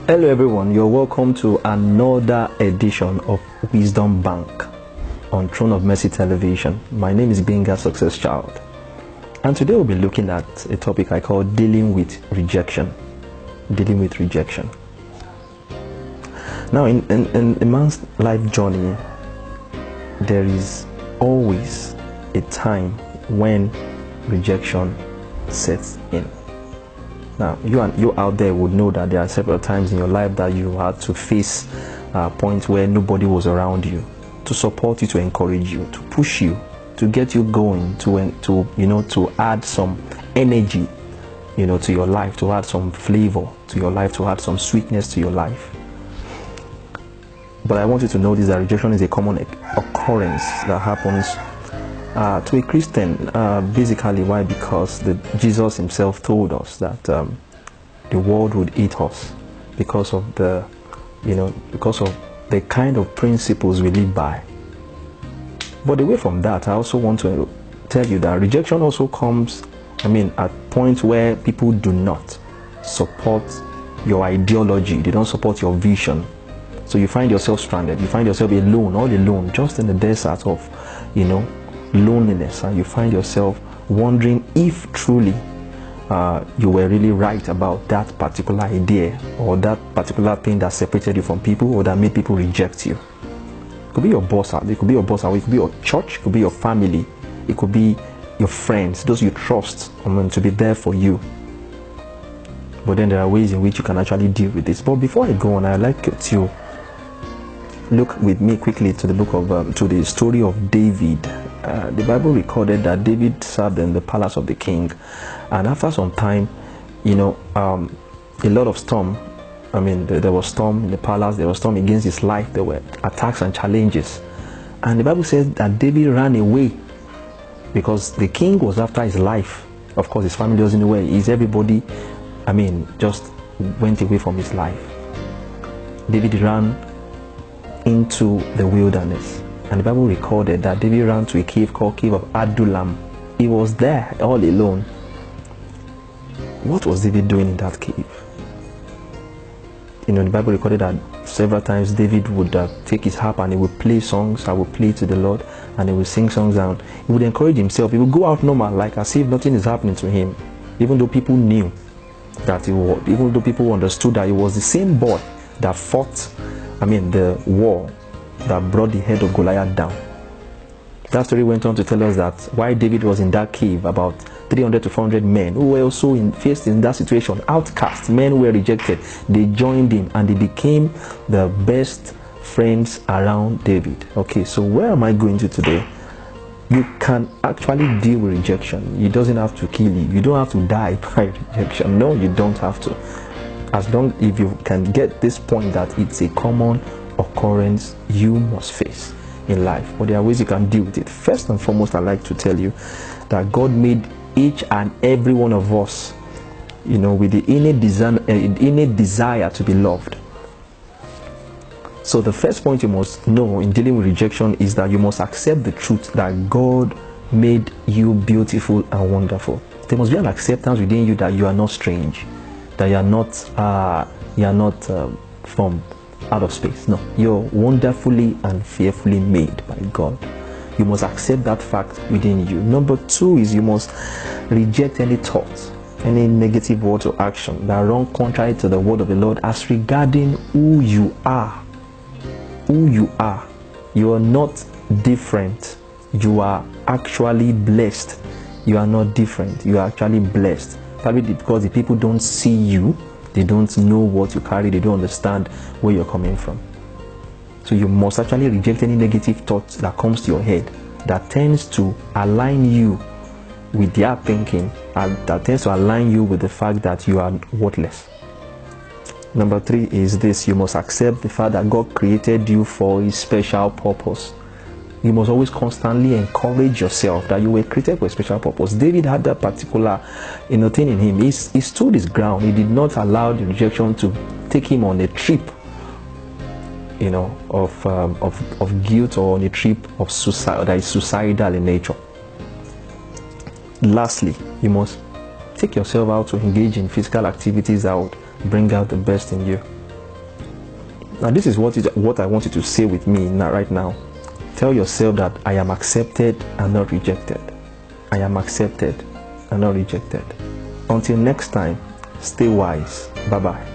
Hello everyone, you're welcome to another edition of Wisdom Bank on Throne of Mercy Television. My name is Gbenga, Successchild. And today we'll be looking at a topic I call dealing with rejection. Dealing with rejection. Now in a man's life journey, there is always a time when rejection sets in. Now, you out there would know that there are several times in your life that you had to face points where nobody was around you to support you, to encourage you, to push you, to get you going, to add some energy, to your life, to add some flavor to your life, to add some sweetness to your life. But I want you to know that rejection is a common occurrence that happens to a Christian, basically. Why? Because Jesus himself told us that the world would hate us because of the kind of principles we live by. But away from that, I also want to tell you that rejection also comes, at points where people do not support your ideology, they don't support your vision. So you find yourself stranded, you find yourself alone, all alone, just in the desert of, loneliness, and you find yourself wondering if truly you were really right about that particular idea or that particular thing that separated you from people or that made people reject you. It could be your boss, it could be your boss, it could be your church, it could be your family, it could be your friends, those you trust to be there for you. But then there are ways in which you can actually deal with this. But before I go on, I'd like to look with me quickly to the book of to the story of David. The Bible recorded that David served in the palace of the king, and after some time, a lot of storm. There was storm in the palace. There was storm against his life. There were attacks and challenges, and the Bible says that David ran away because the king was after his life. Of course, his family was in the way. Everybody, just went away from his life. David ran into the wilderness, and the Bible recorded that David ran to a cave called Cave of Adullam. He was there all alone. What was David doing in that cave? The Bible recorded that several times David would take his harp and he would play songs. I would play to the Lord, and he would sing songs, and he would encourage himself. He would go out normal, like as if nothing is happening to him, even though people knew that even though people understood that he was the same boy that fought the war that brought the head of Goliath down. That story went on to tell us that while David was in that cave, about 300 to 400 men who were also faced in that situation, outcast, men who were rejected, they joined him and they became the best friends around David. Okay, so where am I going to today? You can actually deal with rejection. It doesn't have to kill you. You don't have to die by rejection. No, you don't have to. If you can get this point that it's a common occurrence you must face in life. But there are ways you can deal with it. First and foremost, I'd like to tell you that God made each and every one of us, with the innate desire to be loved. So the first point you must know in dealing with rejection is that you must accept the truth that God made you beautiful and wonderful. There must be an acceptance within you that you are not strange, that you are not from out of space. No, you're wonderfully and fearfully made by God. You must accept that fact within you. Number two is you must reject any thoughts, any negative words or action that run contrary to the word of the Lord as regarding who you are. Who you are. You are not different. You are actually blessed. You are not different. You are actually blessed. Probably because the people don't see you, they don't know what you carry, they don't understand where you're coming from. So you must actually reject any negative thoughts that comes to your head that tends to align you with their thinking, and that tends to align you with the fact that you are worthless. Number three is this: you must accept the fact that God created you for a special purpose. You must always constantly encourage yourself that you were created for a special purpose. David had that particular thing in him. He stood his ground. He did not allow the rejection to take him on a trip of guilt, or on a trip of suicide that is suicidal in nature. Lastly, you must take yourself out to engage in physical activities that would bring out the best in you. Now this is what I want you to say with me right now. Tell yourself that I am accepted and not rejected. I am accepted and not rejected. Until next time, stay wise. Bye-bye.